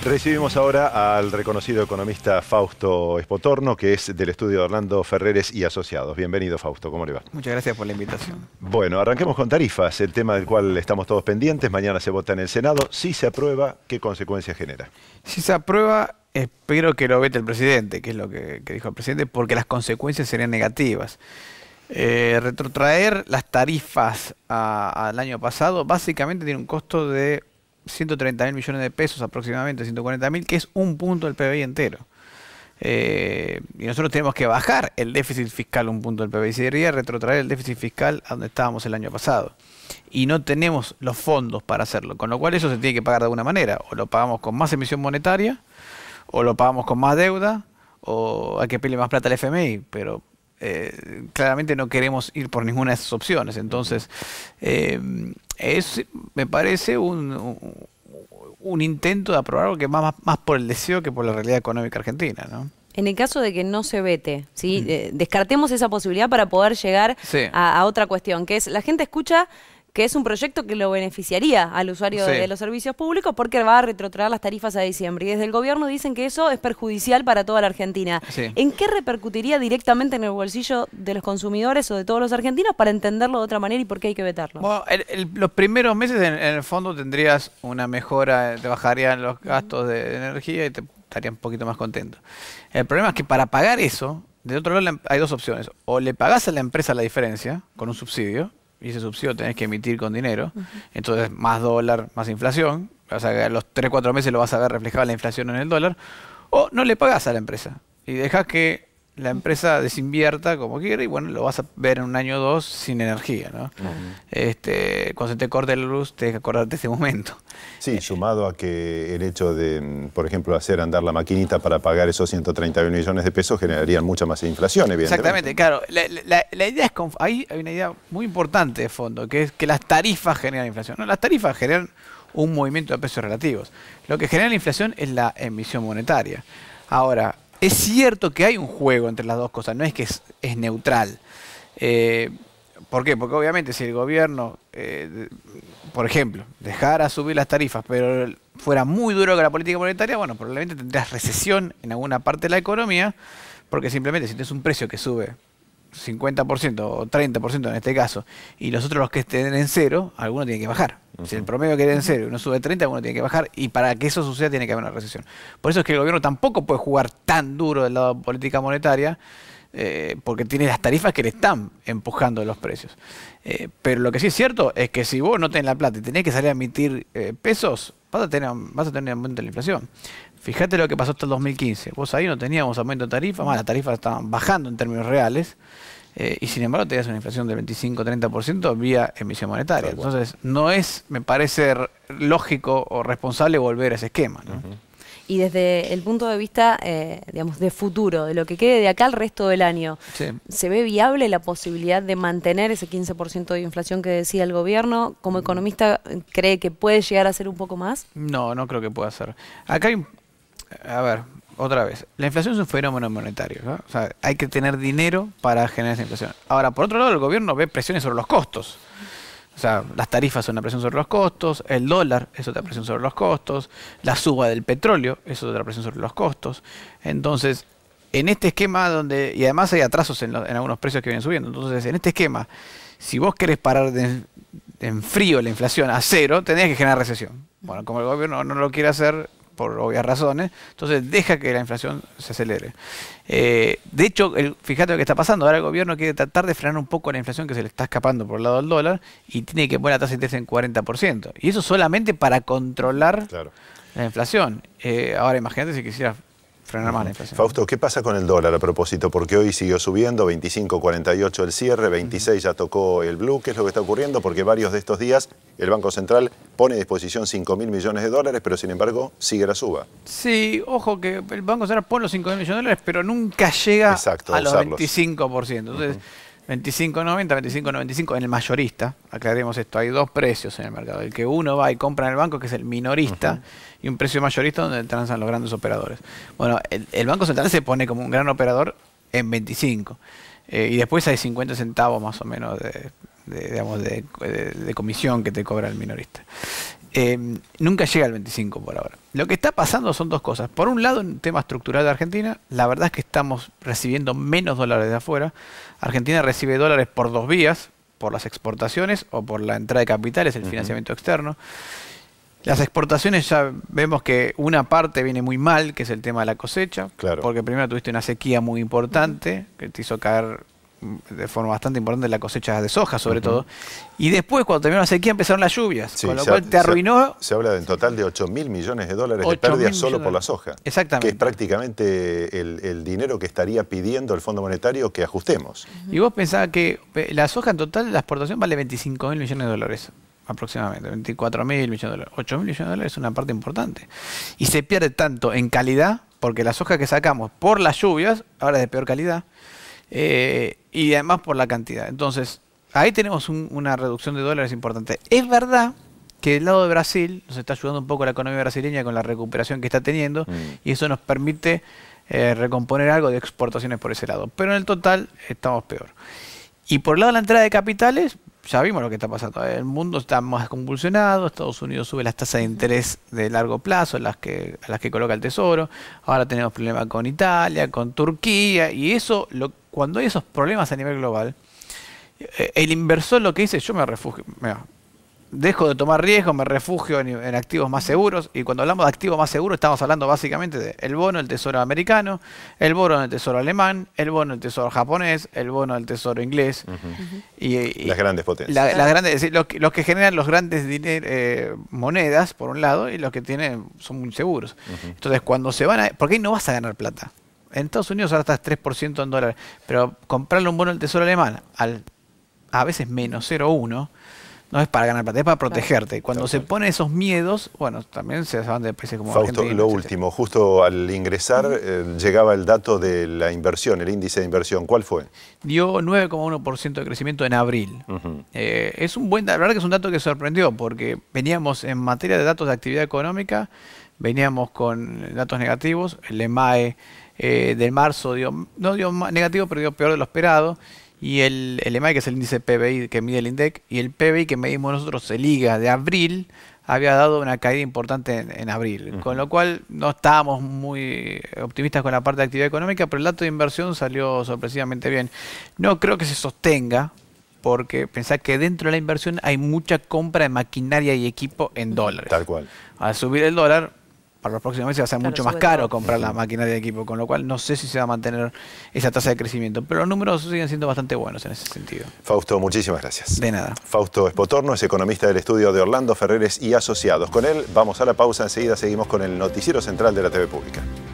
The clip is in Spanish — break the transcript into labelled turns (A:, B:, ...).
A: Recibimos ahora al reconocido economista Fausto Espotorno, que es del estudio de Orlando Ferreres y Asociados. Bienvenido, Fausto, ¿cómo le va?
B: Muchas gracias por la invitación.
A: Bueno, arranquemos con tarifas, el tema del cual estamos todos pendientes. Mañana se vota en el Senado. Si se aprueba, ¿qué consecuencias genera?
B: Si se aprueba, espero que lo vete el presidente, que es lo que dijo el presidente, porque las consecuencias serían negativas. Retrotraer las tarifas al año pasado básicamente tiene un costo de 130.000 millones de pesos, aproximadamente 140.000, que es un punto del PBI entero. Y nosotros tenemos que bajar el déficit fiscal un punto del PBI. Sería retrotraer el déficit fiscal a donde estábamos el año pasado. Y no tenemos los fondos para hacerlo, con lo cual eso se tiene que pagar de alguna manera. O lo pagamos con más emisión monetaria, o lo pagamos con más deuda, o hay que pedirle más plata al FMI, pero claramente no queremos ir por ninguna de esas opciones. Entonces, me parece un intento de aprobar algo que va más por el deseo que por la realidad económica argentina, ¿no?
C: En el caso de que no se vete, ¿sí? Descartemos esa posibilidad para poder llegar a otra cuestión, que es, la gente escucha que es un proyecto que lo beneficiaría al usuario de los servicios públicos porque va a retrotraer las tarifas a diciembre. Y desde el gobierno dicen que eso es perjudicial para toda la Argentina. ¿En qué repercutiría directamente en el bolsillo de los consumidores o de todos los argentinos para entenderlo de otra manera y por qué hay que vetarlo?
B: Bueno, los primeros meses en el fondo tendrías una mejora, te bajarían los gastos de energía y te estarías un poquito más contento. El problema es que para pagar eso, de otro lado hay dos opciones. O le pagás a la empresa la diferencia con un subsidio, y ese subsidio tenés que emitir con dinero, entonces más dólar, más inflación, o sea, a los 3-4 meses lo vas a ver reflejado la inflación en el dólar, o no le pagás a la empresa y dejás que la empresa desinvierta como quiere y bueno, lo vas a ver en un año o dos sin energía, ¿no? Cuando se te corte la luz, tenés que acordarte de ese momento.
A: Sí, sumado a que el hecho de, por ejemplo, hacer andar la maquinita para pagar esos 131 millones de pesos generarían mucha más inflación, evidentemente.
B: Exactamente, claro. La idea es, ahí hay una idea muy importante de fondo, que es que las tarifas generan inflación. No, las tarifas generan un movimiento de precios relativos. Lo que genera la inflación es la emisión monetaria. Ahora, es cierto que hay un juego entre las dos cosas, no es que es neutral. ¿Por qué? Porque obviamente si el gobierno, por ejemplo, dejara subir las tarifas, pero fuera muy duro con la política monetaria, bueno, probablemente tendrías recesión en alguna parte de la economía, porque simplemente si tienes un precio que sube 50% o 30% en este caso, y los otros los que estén en cero, alguno tiene que bajar. Si el promedio queda en cero y uno sube 30, alguno tiene que bajar, y para que eso suceda tiene que haber una recesión. Por eso es que el gobierno tampoco puede jugar tan duro del lado de política monetaria, porque tiene las tarifas que le están empujando los precios. Pero lo que sí es cierto es que si vos no tenés la plata y tenés que salir a emitir pesos, vas a tener un aumento de la inflación. Fíjate lo que pasó hasta el 2015. Vos ahí no teníamos aumento de tarifas, más las tarifas estaban bajando en términos reales, y sin embargo tenías una inflación del 25-30% vía emisión monetaria. Entonces no es, me parece lógico o responsable volver a ese esquema, ¿no?
C: Y desde el punto de vista, digamos, de futuro, de lo que quede de acá al resto del año, ¿se ve viable la posibilidad de mantener ese 15% de inflación que decía el gobierno? ¿Como economista cree que puede llegar a ser un poco más?
B: No, no creo que pueda ser. Acá hay, a ver, otra vez, la inflación es un fenómeno monetario, ¿no? O sea, hay que tener dinero para generar esa inflación. Ahora, por otro lado, el gobierno ve presiones sobre los costos. O sea, las tarifas son una presión sobre los costos, el dólar es otra presión sobre los costos, la suba del petróleo es otra presión sobre los costos. Entonces, en este esquema donde, y además hay atrasos en algunos precios que vienen subiendo, entonces en este esquema, si vos querés parar en frío la inflación a cero, tenés que generar recesión. Bueno, como el gobierno no lo quiere hacer, por obvias razones, entonces deja que la inflación se acelere. De hecho, fíjate lo que está pasando, ahora el gobierno quiere tratar de frenar un poco la inflación que se le está escapando por el lado del dólar y tiene que poner la tasa de interés en 40%. Y eso solamente para controlar la inflación. Ahora imagínate si quisiera frenar más la inflación.
A: Fausto, ¿qué pasa con el dólar a propósito? Porque hoy siguió subiendo, 25.48 el cierre, 26 ya tocó el blue. ¿Qué es lo que está ocurriendo? Porque varios de estos días el Banco Central pone a disposición 5.000 millones de dólares, pero sin embargo sigue la suba.
B: Sí, ojo que el Banco Central pone los 5.000 millones de dólares, pero nunca llega a los 25%. Entonces, 25.90, 25.95 en el mayorista. Aclaremos esto, hay dos precios en el mercado. El que uno va y compra en el banco, que es el minorista, y un precio mayorista donde transan los grandes operadores. Bueno, el Banco Central se pone como un gran operador en 25. Y después hay 50 centavos más o menos de comisión que te cobra el minorista. nunca llega al 25 por ahora. Lo que está pasando son dos cosas. Por un lado, en el tema estructural de Argentina, la verdad es que estamos recibiendo menos dólares de afuera. Argentina recibe dólares por dos vías, por las exportaciones o por la entrada de capitales, el financiamiento externo. Las exportaciones ya vemos que una parte viene muy mal, que es el tema de la cosecha, porque primero tuviste una sequía muy importante, que te hizo caer de forma bastante importante la cosecha de soja, sobre todo. Y después, cuando terminó la sequía, empezaron las lluvias, con lo cual te arruinó.
A: Se habla en total de 8.000 millones de dólares de pérdidas solo por la soja.
B: Exactamente.
A: Que es prácticamente el dinero que estaría pidiendo el Fondo Monetario que ajustemos.
B: Y vos pensás que la soja en total, la exportación vale 25.000 millones de dólares. Aproximadamente, 24.000 millones de dólares. 8.000 millones de dólares es una parte importante. Y se pierde tanto en calidad, porque la soja que sacamos por las lluvias, ahora es de peor calidad, y además por la cantidad. Entonces, ahí tenemos una reducción de dólares importante. Es verdad que del lado de Brasil nos está ayudando un poco la economía brasileña con la recuperación que está teniendo, y eso nos permite recomponer algo de exportaciones por ese lado. Pero en el total estamos peor. Y por el lado de la entrada de capitales, ya vimos lo que está pasando. El mundo está más convulsionado, Estados Unidos sube las tasas de interés de largo plazo, a las que coloca el Tesoro. Ahora tenemos problemas con Italia, con Turquía, y eso, cuando hay esos problemas a nivel global, el inversor lo que dice, yo me refugio, dejo de tomar riesgo, me refugio en activos más seguros, y cuando hablamos de activos más seguros estamos hablando básicamente del bono del tesoro americano, el bono del tesoro alemán, el bono del tesoro japonés, el bono del tesoro inglés. Y
A: las grandes potencias.
B: Los que generan los grandes monedas, por un lado, y los que tienen son muy seguros. Entonces, cuando se van porque ahí no vas a ganar plata. En Estados Unidos ahora estás 3% en dólares, pero comprarle un bono del tesoro alemán a veces menos 0,1, no es para ganar plata, es para protegerte. Cuando se ponen esos miedos, bueno, también se van de países como
A: Fausto,
B: Argentina.
A: Lo último, justo al ingresar llegaba el dato de la inversión, el índice de inversión. ¿Cuál fue?
B: Dio 9,1% de crecimiento en abril. Es un la verdad que es un dato que sorprendió, porque veníamos en materia de datos de actividad económica, veníamos con datos negativos. El EMAE del marzo no dio negativo, pero dio peor de lo esperado. Y el EMAE, que es el índice PBI que mide el INDEC, y el PBI que medimos nosotros, el IGA de abril, había dado una caída importante en abril. Con lo cual no estábamos muy optimistas con la parte de actividad económica, pero el dato de inversión salió sorpresivamente bien. No creo que se sostenga, porque pensá que dentro de la inversión hay mucha compra de maquinaria y equipo en dólares.
A: Tal cual.
B: Al subir el dólar, para los próximos meses va a ser mucho más caro comprar la maquinaria de equipo, con lo cual no sé si se va a mantener esa tasa de crecimiento, pero los números siguen siendo bastante buenos en ese sentido.
A: Fausto, muchísimas gracias.
B: De nada.
A: Fausto Espotorno es economista del estudio de Orlando Ferreres y Asociados. Con él vamos a la pausa, enseguida seguimos con el noticiero central de la TV Pública.